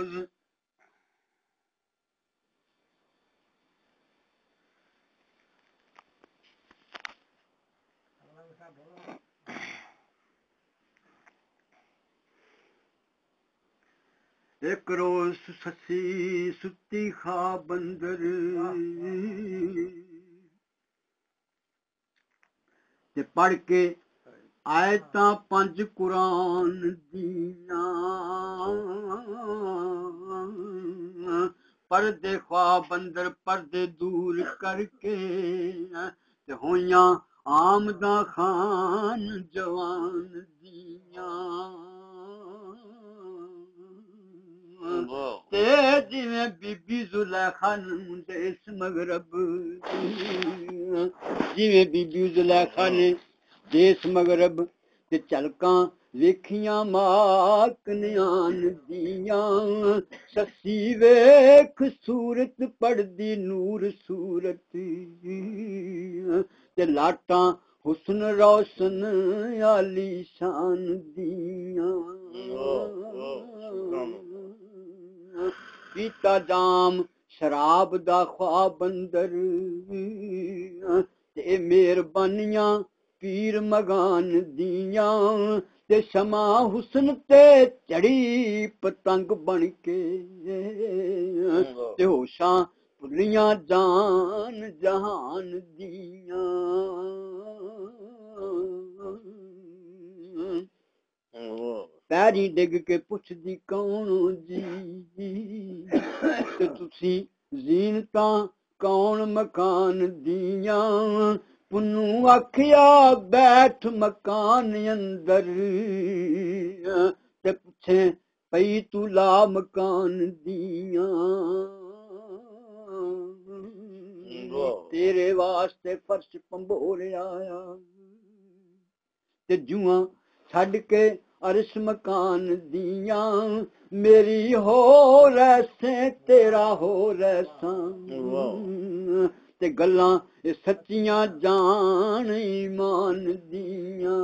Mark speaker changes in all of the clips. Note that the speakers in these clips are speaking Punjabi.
Speaker 1: लफ्ज़ एक रोज़ ससी सुती ख्वाब अंदर ते पढ़ के आयतां पंज कुरान दियां पर्दे ख्वाब अंदर पर्दे दूर करके ते होइयां आमदा खान जवान दियां ते जिवें बीबी जुलैखा नूं देस मगरब जिवें बीबी जुलैखा ने देस मगरब ते झलकां ਵੇਖੀਆਂ ਮਾਕਨਿਆਨ ਦੀਆਂ ਸੱਸੀ ਵੇਖ ਸੂਰਤ ਪੜਦੀ ਨੂਰ ਸੂਰਤ ਤੇ ਲਾਟਾਂ ਹੁਸਨ ਰੌਸ਼ਨ ਆਲੀ ਸ਼ਾਨ ਦੀਆਂ ਪੀਤਾ ਜਾਮ ਸ਼ਰਾਬ ਦਾ ख्वाब ਅੰਦਰ ਤੇ ਮਿਹਰਬਾਨੀਆਂ ਪੀਰ ਮਗਾਨ ਦੀਆਂ ਤੇ ਸ਼ਮਾ ਹੁਸਨ ਤੇ ਚੜੀ ਪਤੰਗ ਬਣ ਕੇ ਤੇ ਹੋਸ਼ਾਂ ਭੁੱਲੀਆਂ ਜਾਨ ਜਹਾਨ ਦੀਆਂ ਪੈਰੀ ਡਿੱਗ ਕੇ ਪੁੱਛਦੀ ਕੌਣ ਜੀ ਤੇ ਤੁਸੀਂ ਜ਼ੀਨਤਾਂ ਕੌਣ ਮਕਾਨ ਦੀਆਂ ਪੁੰਨੂ ਆਖਿਆ ਬੈਠ ਮਕਾਨ ਅੰਦਰ ਤੇ ਪੁੱਛੇ ਪਈ ਤੂੰ ਲਾ ਮਕਾਨ ਦੀਆਂ ਤੇਰੇ ਵਾਸਤੇ ਫਰਸ਼ ਪੰਭੋਰਿਆ ਆ ਤੇ ਜੂਆਂ ਛੱਡ ਕੇ ਅਰਸ਼ ਮਕਾਨ ਦੀਆਂ ਮੇਰੀ ਹੋ ਰੈਸੇ ਤੇਰਾ ਹੋ ਰੈਸਾਂ ਤੇ ਗੱਲਾਂ ਇਹ ਸੱਚੀਆਂ ਜਾਣ ਈਮਾਨ ਦੀਆਂ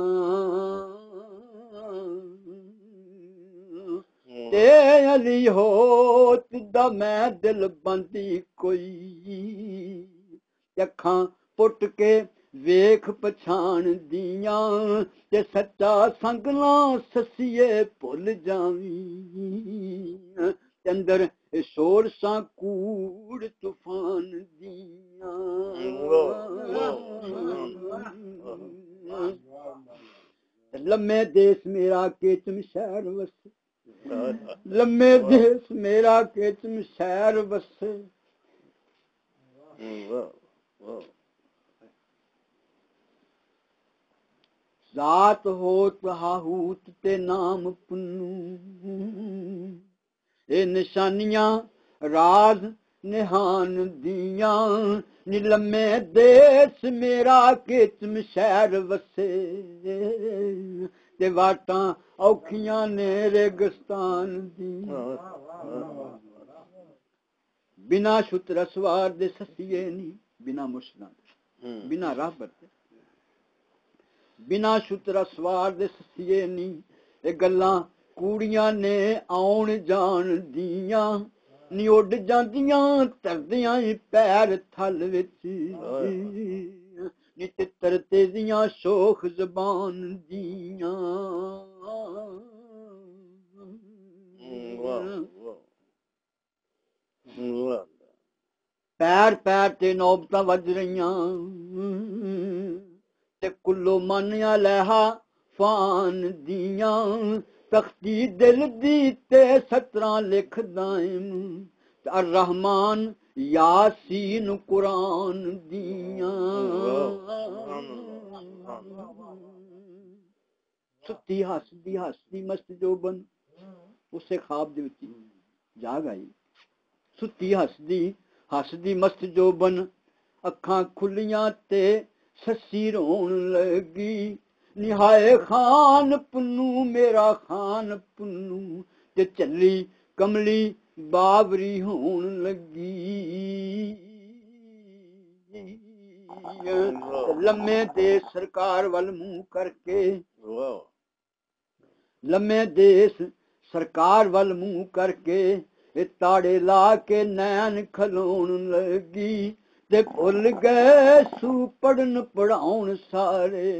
Speaker 1: ਤੇ ਅਲੀ ਹੋ ਤਿੱਦਾ ਮੈਂ ਦਿਲ ਬੰਦੀ ਕੋਈ ਅੱਖਾਂ ਪੁੱਟ ਕੇ ਵੇਖ ਪਛਾਣ ਦੀਆਂ ਤੇ ਸੱਚਾ ਸੰਗਲਾਂ ਸੱਸੀਏ ਭੁੱਲ ਜਾਵੀਂ ਤੇ ਅੰਦਰ ਸ਼ੋਰ ਸਾਂ ਕੂੜ ਤੂਫਾਨ ਦੀਆਂ ਲੰਮੇ ਦੇਸ ਮੇਰਾ ਕੇਚਮ ਸ਼ਹਿਰ ਵਸੇ ਲੰਮੇ ਦੇਸ ਮੇਰਾ ਕੇਚਮ ਸ਼ਹਿਰ ਵਸੇ ਜ਼ਾਤ ਹੋਤ ਹਾਹੂਤ ਤੇ ਨਾਮ ਪੁੰਨੂ ਇਹ ਨਿਸ਼ਾਨੀਆਂ ਰਾਜ਼ ਨਿਹਾਨ ਦੀਆਂ ਨੀ ਲੰਮੇ ਦੇਸ ਮੇਰਾ ਕਿਚਮ ਸ਼ਹਿਰ ਵਸੇ ਤੇ ਵਾਟਾਂ ਔਖੀਆਂ ਨੇ ਰੇਗਿਸਤਾਨ ਦੀਆਂ ਬਿਨਾ ਸ਼ੁਤਰ ਸਵਾਰ ਦੇ ਸਸੀਏ ਨੀ ਬਿਨਾ ਮੁਸ਼ਲਾਂ ਬਿਨਾ ਰਾਹਬਰ ਬਿਨਾ ਸ਼ੁਤਰ ਸਵਾਰ ਦੇ ਸਸੀਏ ਨੀ ਇਹ ਗੱਲਾਂ ਕੂੜੀਆਂ ਨੇ ਆਉਣ ਜਾਣ ਦੀਆਂ ਨੀ ਉੱਡ ਜਾਂਦੀਆਂ ਤਰਦਿਆਂ ਹੀ ਪੈਰ ਥਲ ਵਿੱਚ ਨੀ ਤਿੱਤਰ ਤੇਜ਼ੀਆਂ ਸ਼ੋਖ ਜ਼ਬਾਨ ਦੀਆਂ ਪੈਰ ਪੈਰ ਤੇ ਨੌਬਤਾਂ ਵੱਜ ਰਹੀਆਂ ਤੇ ਕੁੱਲੋ ਮੰਨਿਆ ਲਹਾ ਫਾਨ ਦੀਆਂ ਤਖਤੀ ਦਿਲ ਦੀ ਤੇ ਸਤਰਾਂ ਲਿਖ ਦਾਇਮ ਅਰ ਰਹਿਮਾਨ ਯਾਸੀਨ ਕੁਰਾਨ ਦੀਆਂ ਸੁੱਤੀ ਹੱਸਦੀ ਮਸਤ ਜੋਬਨ ਉਸੇ ਖਾਬ ਦੇ ਵਿੱਚ ਜਾਗ ਆਈ ਸੁੱਤੀ ਹੱਸਦੀ ਮਸਤ ਜੋਬਨ ਅੱਖਾਂ ਖੁੱਲੀਆਂ ਤੇ ਸੱਸੀ ਰੋਣ ਲੱਗੀ ਨਿਹਾਏ ਖਾਨ ਪੁੰਨੂ ਮੇਰਾ ਖਾਨ ਪੁੰਨੂ ਤੇ ਚੱਲੀ ਕਮਲੀ ਬਾਬਰੀ ਹੋਣ ਲੱਗੀ ਲੰਮੇ ਦੇਸ ਸਰਕਾਰ ਵੱਲ ਮੂੰਹ ਕਰਕੇ ਲੰਮੇ ਦੇਸ ਸਰਕਾਰ ਵੱਲ ਮੂੰਹ ਕਰਕੇ ਇਹ ਤਾੜੇ ਲਾ ਕੇ ਨੈਣ ਖਲੋਣ ਲੱਗੀ ਤੇ ਭੁੱਲ ਗਏ ਸੂ ਪੜਨ ਪੜਾਉਣ ਸਾਰੇ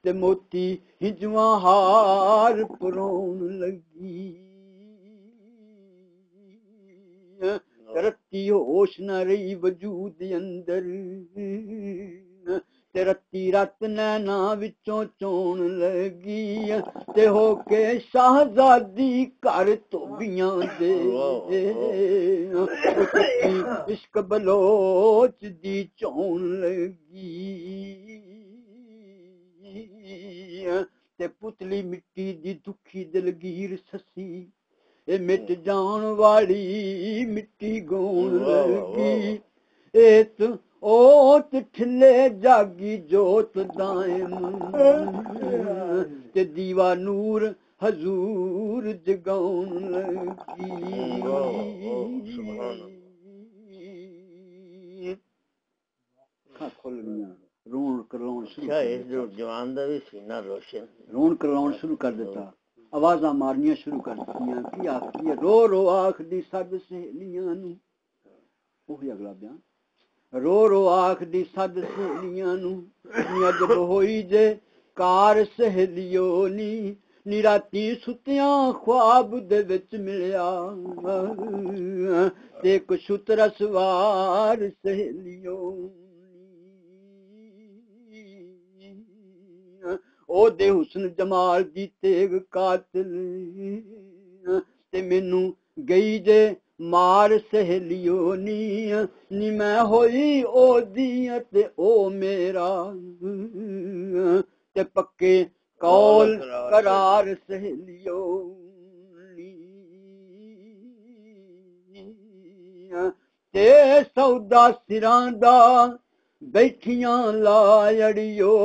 Speaker 1: ਤੇ ਮੋਤੀ ਹਿੰਜਵਾਂ ਹਾਰ ਪਰੋਣ ਲੱਗੀ ਰੱਤੀ ਹੋਸ਼ ਨਾ ਰਹੀ ਵਜੂਦ ਅੰਦਰ ਤੇ ਰੱਤੀ ਰਤ ਨੈਣਾ ਵਿੱਚੋਂ ਚੋਣ ਲੱਗੀ ਤੇ ਹੋ ਕੇ ਸ਼ਾਹਜ਼ਾਦੀ ਘਰ ਧੋਬੀਆਂ ਦੇ ਇਸ਼ਕ ਬਲੋਚ ਦੀ ਚੋਣ ਲੱਗੀ ਤੇ ਪੁਤਲੀ ਮਿੱਟੀ ਦੀ ਦੁਖੀ ਦਿਲਗੀਰ ਸੱਸੀ ਇਹ ਮਿਟ ਜਾਣ ਵਾਲੀ ਮਿੱਟੀ ਗਾਉਣ ਲੱਗੀ ਇਹ ਓਤ ਠਿੱਲੇ ਜਾਗੀ ਜੋਤ ਦਾਇਮ ਤੇ ਦੀਵਾ ਨੂਰ ਹਜ਼ੂਰ ਜਗਾਉਣ ਲੱਗੀ ਅੱਖਾਂ ਖੁੱਲ੍ਹੀਆਂ ਰੋਣ ਕਰਲਾਉਣ ਸ਼ੁਰੂ
Speaker 2: ਜਵਾਨ ਦਾ ਵੀ ਸੀਨਾ ਰੋਸ਼ਨ
Speaker 1: ਰੋਣ ਕਰਲਾਉਣ ਸ਼ੁਰੂ ਕਰ ਦਿੱਤਾ ਆਵਾਜ਼ਾਂ ਮਾਰਨੀਆਂ ਸ਼ੁਰੂ ਕਰ ਦਿੱਤੀਆਂ ਕੀ ਆਖਦੀ ਰੋ ਰੋ ਆਖਦੀ ਸਭ ਸਹੇਲੀਆਂ ਨੂੰ ਉਹੀ ਅਗਲਾ ਬਿਆਨ ਰੋ ਰੋ ਆਖਦੀ ਸਦ ਸਹੇਲੀਆਂ ਨੂੰ ਨੀ ਅੱਜ ਹੋਈ ਜੇ ਕਾਰ ਸਹੇਲੀਓ ਨੀ ਰਾਤੀ ਸੁੱਤਿਆਂ ख्वाब ਦੇ ਵਿੱਚ ਮਿਲਿਆ ਤੇ ਇੱਕ ਸ਼ੁਤਰ ਸਵਾਰ ਸਹੇਲੀਓ ਉਹਦੇ ਹੁਸਨ ਜਮਾਲ ਦੀ ਤੇਗ ਕਾਤਲ ਤੇ ਮੈਨੂੰ ਗਈ ਜੇ ਮਾਰ ਸਹੇਲੀਓ ਨੀ ਮੈਂ ਹੋਈ ਉਹਦੀ ਤੇ ਉਹ ਮੇਰਾ ਤੇ ਪੱਕੇ ਕੌਲ ਕਰਾਰ ਸਹੇਲੀਓ ਤੇ ਸੌਦਾ ਸਿਰਾਂ ਦਾ ਬੈਠੀਆਂ ਲਾਇੜੀਓ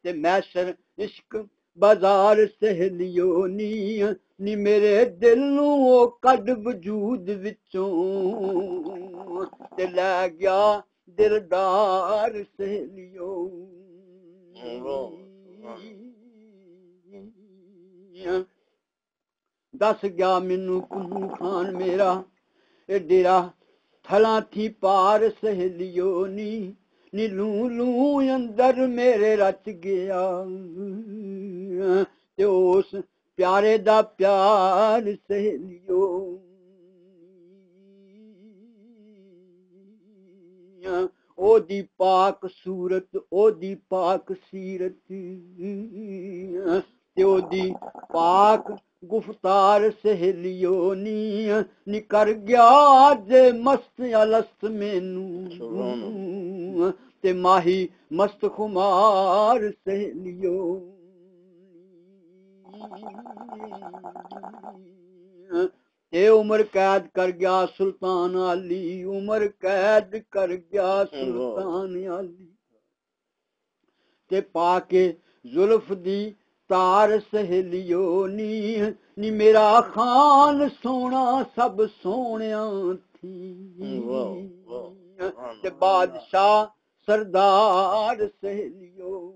Speaker 1: ਤੇ ਮੈਸਰ ਇਸ਼ਕ ਬਾਜ਼ਾਰ ਸਹੇਲੀਓ ਨੀ ਮੇਰੇ ਦਿਲ ਨੂੰ ਉਹ ਕੱਢ ਵਜੂਦ ਵਿੱਚੋਂ ਤੇ ਲੈ ਗਿਆ ਦਿਲਦਾਰ ਸਹੇਲੀਓ ਦੱਸ ਗਿਆ ਮੈਨੂੰ ਕੁੱਲੂ ਖਾਨ ਮੇਰਾ ਇਹ ਡੇਰਾ ਥਲਾਂ ਥੀ ਪਾਰ ਸਹੇਲੀਓ ਨੀ ਲੂ ਲੂ ਅੰਦਰ ਮੇਰੇ ਰਚ ਗਿਆ ਤੇ ਉਸ ਪਿਆਰੇ ਦਾ ਪਿਆਰ ਸਹੇਲੀਓ ਉਹਦੀ ਪਾਕ ਸੂਰਤ ਉਹਦੀ ਪਾਕ ਸੀਰਤ ਤੇ ਉਹਦੀ ਪਾਕ ਗੁਫਤਾਰ ਸਹੇਲੀਓ ਨੀ ਕਰ ਗਿਆ ਜੇ ਮਸਤ ਅਲਸਤ ਮੈਨੂੰ ਤੇ ਮਾਹੀ ਮਸਤ ਖੁਮਾਰ ਸਹੇਲੀਓ ਤੇ ਉਮਰ ਕੈਦ ਕਰ ਗਿਆ ਸੁਲਤਾਨ ਆਲੀ ਉਮਰ ਕੈਦ ਕਰ ਗਿਆ ਸੁਲਤਾਨ ਆਲੀ ਤੇ ਪਾ ਕੇ ਜ਼ੁਲਫ ਦੀ ਤਾਰ ਸਹੇਲੀਓ ਨੀ ਮੇਰਾ ਖਾਨ ਸੋਹਣਾ ਸਭ ਸੋਹਣਿਆਂ ਥੀ ਤੇ ਬਾਦਸ਼ਾਹ ਸਰਦਾਰ ਸਹੇਲੀਓ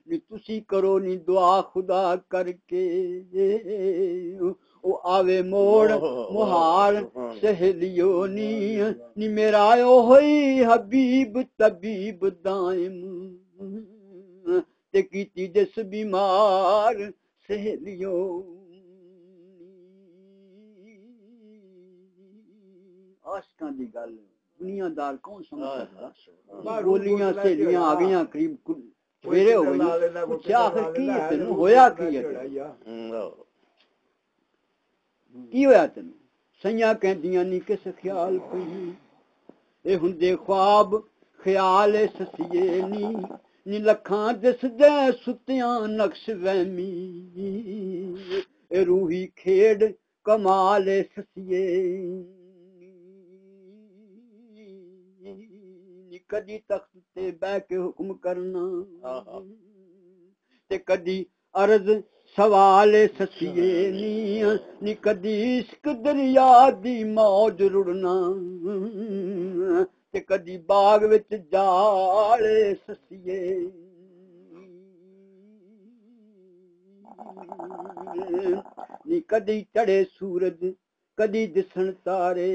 Speaker 1: ਨੀ ਤੁਸੀਂ ਕਰੋ ਨੀ ਦੁਆ ਖੁਦਾ ਕਰਕੇ ਉਹ ਆਵੇ ਮੋੜ ਮੁਹਾਰ ਸਹੇਲੀਓ ਨੀ ਮੇਰਾ ਉਹੀ ਹਬੀਬ ਤਬੀਬ ਦਾਇਮ ਤੇ ਕੀਤੀ ਜਿਸ ਬਿਮਾਰ ਸਹੇਲੀਓ ਆਸ਼ਕਾਂ ਦੀ ਗੱਲ ਦੁਨੀਆਦਾਰ ਕੌਣ ਸਮਝ ਸਕਦਾ ਗੋਲੀਆਂ ਸਹੇਲੀਆਂ ਆ ਗਈਆਂ ਕਰੀਬ ਸਵੇਰੇ ਹੋ ਗਈ ਪੁੱਛਿਆ ਆਖਰ ਕੀ ਹੈ ਤੈਨੂੰ ਹੋਇਆ ਕੀ ਹੈ ਕੀ ਹੋਇਆ ਤੈਨੂੰ ਸਈਆਂ ਕਹਿੰਦੀਆਂ ਨੀ ਕਿਸ ਖਿਆਲ ਪਈ ਇਹ ਹੁੰਦੇ ख्वाब ਖਿਆਲ ਸਸੀਏ ਨੀ ਲੱਖਾਂ ਦਿਸਦੇ ਸੁੱਤਿਆਂ ਨਕਸ਼ ਵਹਿਮੀ ਇਹ ਰੂਹੀ ਖੇਡ ਕਮਾਲ ਸਸੀਏ ਕਦੀ ਤਖਤ ਤੇ ਬਹਿ ਕੇ ਹੁਕਮ ਕਰਨਾ ਤੇ ਕਦੀ ਅਰਜ਼ ਸਵਾਲ ਸਸੀਏ ਨੀ ਕਦੀ ਇਸ਼ਕ ਦਰਿਆ ਦੀ ਮੌਜ ਰੁੜਨਾ ਤੇ ਕਦੀ ਬਾਗ ਵਿੱਚ ਜਾਲੇ ਸਸੀਏ ਨੀ ਕਦੀ ਚੜੇ ਸੂਰਜ ਕਦੀ ਦਿਸਣ ਤਾਰੇ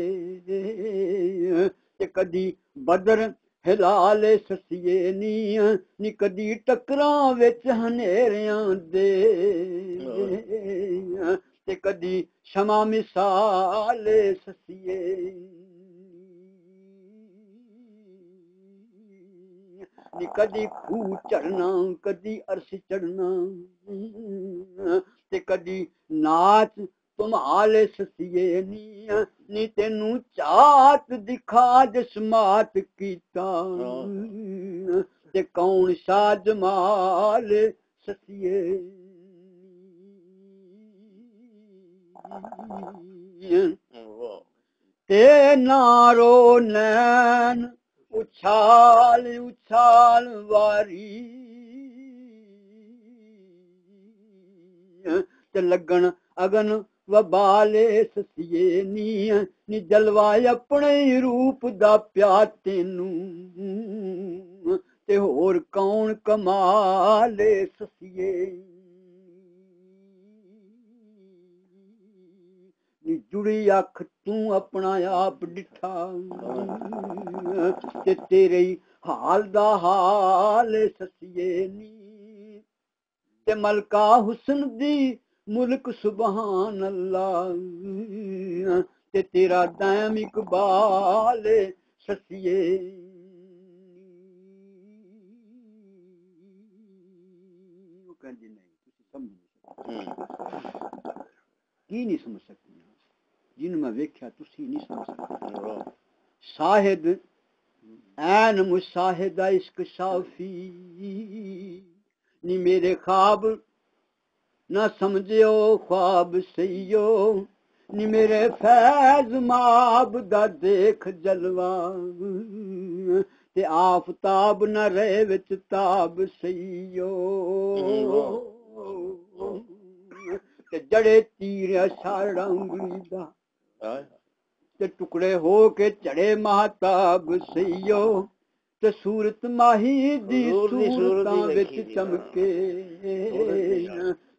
Speaker 1: ਤੇ ਕਦੀ ਬਦਰ ਹਿਲਾਲੇ ਸਸੀਏ ਨੀ ਕਦੀ ਟੱਕਰਾਂ ਵਿੱਚ ਹਨੇਰਿਆਂ ਦੇ ਤੇ ਕਦੀ ਸ਼ਮਾ ਮਿਸਾਲੇ ਸਸੀਏ ਨੀ ਕਦੀ ਖੂਹ ਚੜਨਾ ਕਦੀ ਅਰਸ਼ ਚੜਨਾ ਤੇ ਕਦੀ ਨਾਚ ਤੁਮਾਲੇ ਸਸੀਏ ਨੀ ਤੈਨੂੰ ਚਾਤ ਦਿਖਾ ਜਸਮਾਤ ਕੀਤਾ ਤੇ ਕੌਣ ਸ਼ਾਹ ਜਮਾਲ ਸਸੀਏ ਤੇ ਨਾਰੋ ਨੈਣ ਉਛਾਲ ਉਛਾਲ ਵਾਰੀ ਤੇ ਲੱਗਣ ਅਗਨ ਵਬਾਲੇ ਸਸੀਏ ਨੀ ਜਲਵਾ ਆਪਣੇ ਰੂਪ ਦਾ ਪਿਆ ਤੈਨੂੰ ਤੇ ਹੋਰ ਕੌਣ ਕਮਾਲੇ ਸਸੀਏ ਨੀ ਜੁੜੀ ਅੱਖ ਤੂੰ ਆਪਣਾ ਆਪ ਡਿਠਾ ਤੇ ਤੇਰੇ ਹੀ ਹਾਲ ਦਾ ਹਾਲ ਸਸੀਏ ਨੀ ਤੇ ਮਲਕਾ ਹੁਸਨ ਦੀ ਮੁਲਕ ਸੁਭਾਨ ਅੱਲਾ ਤੇ ਤੇਰਾ ਦੈਮ ਇਕਬਾਲ ਸਸੀਏ ਉਹ ਕਹਿੰਦੀ ਨਹੀਂ ਤੁਸੀਂ ਸਮਝ ਨਹੀਂ ਸਕਦੇ ਕੀ ਨਹੀਂ ਸਮਝ ਸਕਦੇ ਜਿਹਨੂੰ ਮੈਂ ਵੇਖਿਆ ਤੁਸੀਂ ਨਹੀਂ ਸਮਝ ਸਕਦੇ ਸ਼ਾਹਿਦ ਐਨ ਮੁਸ਼ਾਹਿਦਾ ਇਸ਼ਕ ਸ਼ਾਫੀ ਨੀ ਮੇਰੇ ਖਾਬ ਨਾ ਸਮਝਿਓ ख्वाब ਸਈਓ ਨੀ ਮੇਰੇ ਫੈਜ਼ ਮਾਬ ਦਾ ਦੇਖ ਜਲਵਾ ਤੇ ਆਫਤਾਬ ਨਾ ਰਹੇ ਵਿੱਚ ਤਾਬ ਸਈਓ ਤੇ ਜੜੇ ਤੀਰ ਅਸ਼ਾੜਾ ਉਂਗਲੀ ਦਾ ਤੇ ਟੁਕੜੇ ਹੋ ਕੇ ਚੜੇ ਮਹਤਾਬ ਸਈਓ ਤੇ ਸੂਰਤ ਮਾਹੀ ਦੀ ਸੂਰਤਾਂ ਵਿੱਚ ਚਮਕੇ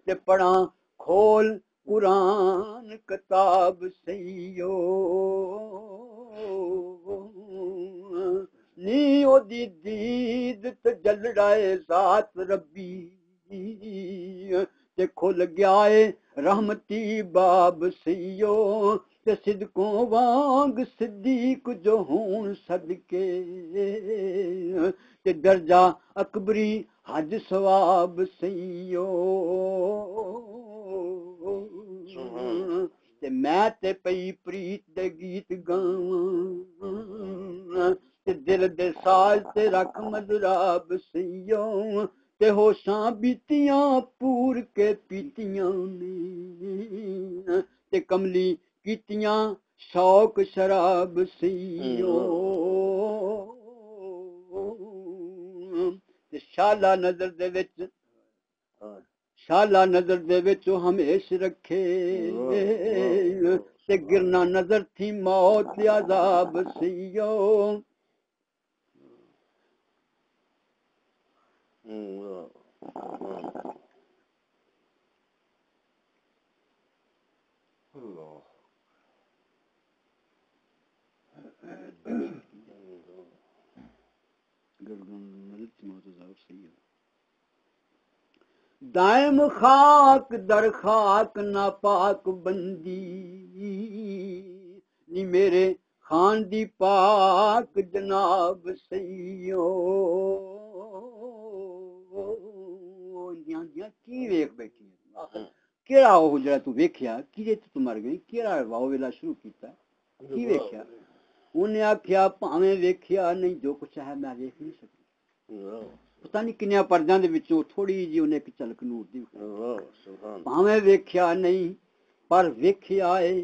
Speaker 1: ਤੇ ਪੜਾਂ ਖੋਲ ਕੁਰਾਨ ਕਿਤਾਬ ਸਈਓ ਨੀ ਉਹਦੀ ਦੀਦ ਤੇ ਜਲੜਾਏ ਜ਼ਾਤ ਰੱਬੀ ਤੇ ਖੁੱਲ ਗਿਆ ਏ ਰਹਿਮਤੀ ਬਾਬ ਸਈਓ ਤੇ ਸਿਦਕੋਂ ਵਾਂਗ ਸਿੱਦੀਕ ਜੋ ਹੋਣ ਸਦਕੇ ਤੇ ਦਰਜਾ ਅਕਬਰੀ ਹਜ ਸਵਾਬ ਸਈਓ ਤੇ ਮੈਂ ਤੇ ਪਈ ਪ੍ਰੀਤ ਦੇ ਗੀਤ ਗਾਵਾਂ ਤੇ ਦਿਲ ਦੇ ਸਾਜ਼ ਤੇ ਰੱਖ ਮਜ਼ਰਾਬ ਸਈਓ ਤੇ ਹੋਸ਼ਾਂ ਬੀਤੀਆਂ ਪੂਰ ਕੇ ਪੀਤੀਆਂ ਨੇ ਤੇ ਕਮਲੀ ਕੀਤੀਆਂ ਸ਼ੌਕ ਸ਼ਰਾਬ ਸਈਓ ਤੇ ਸ਼ਾਲਾ ਨਜ਼ਰ ਦੇ ਵਿੱਚ ਉਹ ਹਮੇਸ਼ ਰੱਖੇ ਤੇ ਗਿਰਨਾ ਨਜ਼ਰ ਥੀ ਮੌਤ ਤੇ ਅਜ਼ਾਬ ਸਈਓ दायम खाक दर खाक नापाक बंदी नी मेरे खान दी पाक जनाब सईयो की वेख बैठी केड़ा हो जरा तू वेख्या किदे तू मर गई केड़ा वाह वेला शुरू कीता की वेख्या उन्हें आख्या भावें वेख्या नहीं जो कुछ है मैं वेख नहीं सकती पता नहीं किन्ने परजां दे विचों थोड़ी जी उन्हें एक झलक नूर दी भावें वेख्या नहीं पर वेख्या है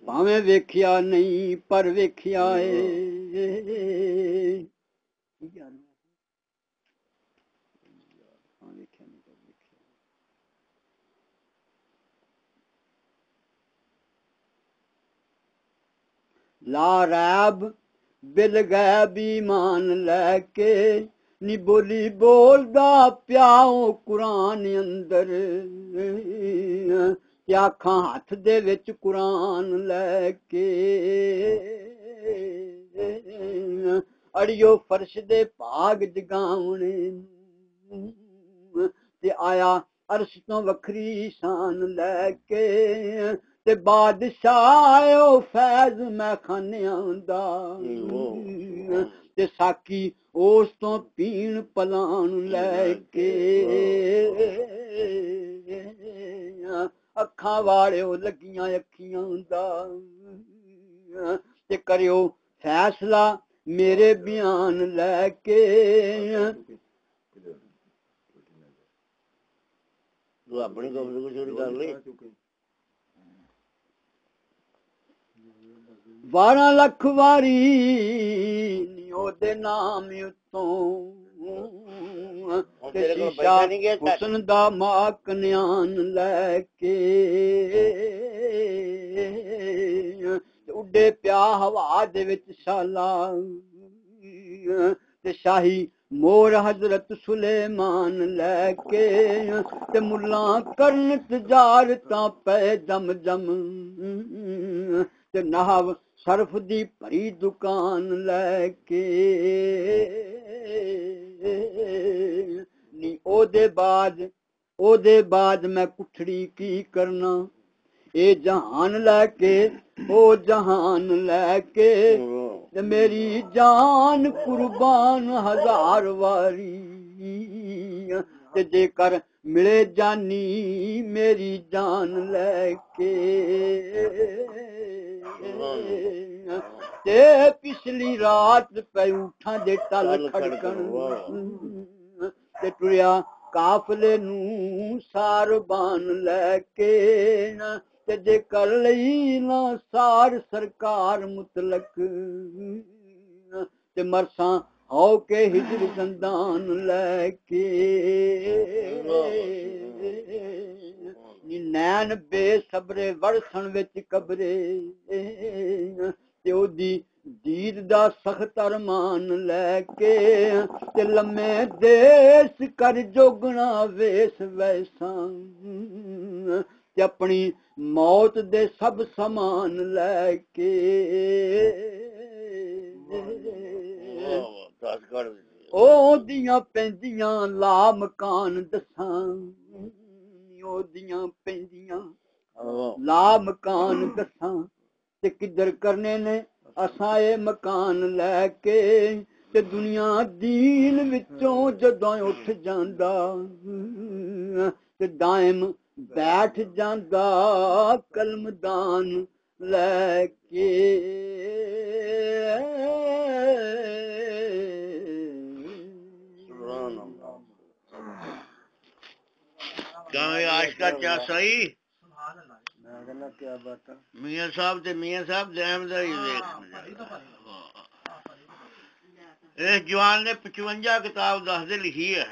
Speaker 1: भावें वेख्या नहीं पर वेख्या है ਲਾ ਰੈਬ ਬਿਲ ਗਏ ਬੀਮਾਨ ਲੈ ਕੇ ਨੀ ਬੋਲੀ ਬੋਲਦਾ ਪਿਆਓ ਕੁਰਾਨ ਅੰਦਰ ਤੇ ਆਖਾਂ ਹੱਥ ਦੇ ਵਿੱਚ ਕੁਰਾਨ ਲੈ ਕੇ ਅੜਿਓ ਫਰਸ਼ ਦੇ ਭਾਗ ਜਗਾਉਣੇ ਤੇ ਆਇਆ ਅਰਸ਼ ਤੋਂ ਵੱਖਰੀ ਸ਼ਾਨ ਲੈ ਕੇ ਤੇ ਬਾਦਸ਼ਾਹ ਉਹ ਫੈਜ਼ ਮੈਂ ਖਾਨਿਆਂ ਦਾ ਤੇ ਸਾਕੀ ਉਸ ਤੋਂ ਪੀਣ ਪਲਾਣ ਲੈ ਕੇ ਅੱਖਾਂ ਵਾਲਿਓ ਲੱਗੀਆਂ ਅੱਖੀਆਂ ਦਾ ਤੇ ਕਰਿਓ ਫੈਸਲਾ ਮੇਰੇ ਬਿਆਨ ਲੈ ਕੇ
Speaker 2: ਤੂੰ ਆਪਣੀ ਕਬਰ ਕੋ ਚੋਰੀ ਕਰ ਲਈ
Speaker 1: 12 ਲੱਖ ਵਾਰੀ ਨੀ ਉਹਦੇ ਨਾਮ ਉਤੋਂ ਤੇ ਸ਼ੀਸ਼ਾ ਹੁਸਨ ਦਾ ਮਾਕਨਿਆਨ ਲੈ ਕੇ ਉੱਡੇ ਪਿਆ ਹਵਾ ਦੇ ਵਿੱਚ ਛਾਲਾ ਤੇ ਸ਼ਾਹੀ ਮੋਰ ਹਜ਼ਰਤ ਸੁਲੇਮਾਨ ਲੈ ਕੇ ਤੇ ਮੁੱਲਾਂ ਕਰਨ ਤਜਾਰਤਾਂ ਪੈ ਜਮ ਜਮ ਤੇ ਨਹਵ ਸਰਫ ਦੀ ਭਰੀ ਦੁਕਾਨ ਲੈ ਕੇ ਨੀ ਉਹਦੇ ਬਾਅਦ ਮੈਂ ਕੁਠੜੀ ਕੀ ਕਰਨਾ ਇਹ ਜਹਾਨ ਲੈ ਕੇ ਉਹ ਜਹਾਨ ਲੈ ਕੇ ਤੇ ਮੇਰੀ ਜਾਨ ਕੁਰਬਾਨ 1000 ਵਾਰੀ ਤੇ ਜੇਕਰ ਮਿਲੇ ਜਾਨੀ ਮੇਰੀ ਜਾਨ ਲੈ ਕੇ ਤੇ ਪਿਛਲੀ ਰਾਤ ਪੈ ਉਠਾਂ ਦੇ ਟਲ ਖੜਕਣ ਤੇ ਟੁਰਿਆ ਕਾਫਲੇ ਨੂੰ ਸਾਰਬਾਨ ਲੈ ਕੇ ਤੇ ਜੇ ਕਰ ਲਈ ਨਾ ਸਾਰ ਸਰਕਾਰ ਮੁਤਲਕ ਤੇ ਮਰਸਾਂ ਹੋ ਕੇ ਹਿਜਰ ਜ਼ੰਦਾਨ ਲੈ ਕੇ ਨੀ ਨੈਣ ਬੇਸਬਰੇ ਵਰਸਣ ਵਿੱਚ ਕਬਰੇ ਤੇ ਉਹਦੀ ਦੀਦ ਦਾ ਸਖਤ ਅਰਮਾਨ ਲੈ ਕੇ ਤੇ ਲੰਮੇ ਦੇਸ ਕਰ ਜੋਗਣਾ ਵੇਸ ਵੈਸਾਂ ਤੇ ਆਪਣੀ ਮੌਤ ਦੇ ਸਭ ਸਮਾਨ ਲੈ ਕੇ ਉਹਦੀਆਂ ਪੈਂਦੀਆਂ ਲਾ ਮਕਾਨ ਦੱਸਾਂ ਉਹਦੀਆਂ ਪੈਂਦੀਆਂ ਲਾ ਮਕਾਨ ਦੱਸਾਂ ਤੇ ਕਿੱਧਰ ਕਰਨੇ ਨੇ ਅਸਾਂ ਇਹ ਮਕਾਨ ਲੈ ਕੇ ਤੇ ਦੁਨੀਆ ਦੀਨ ਵਿੱਚੋਂ ਜਦੋਂ ਉੱਠ ਜਾਂਦਾ ਤੇ ਦਾਇਮ ਬੈਠ ਜਾਂਦਾ ਕਲਮਦਾਨ ਲੈ ਕੇ
Speaker 2: ਕਿਉਂ ਆਸ਼ ਦਾ ਕਿਆ ਸਹੀ ਮੀਆਂ ਸਾਹਿਬ ਤੇ ਮੀਆਂ ਸਾਹਿਬ ਦੈਮ ਦਾ ਹੀ ਵੇਖ ਇਸ ਜਵਾਨ ਨੇ 55 ਕਿਤਾਬ ਦੱਸਦੇ ਲਿਖੀ ਹੈ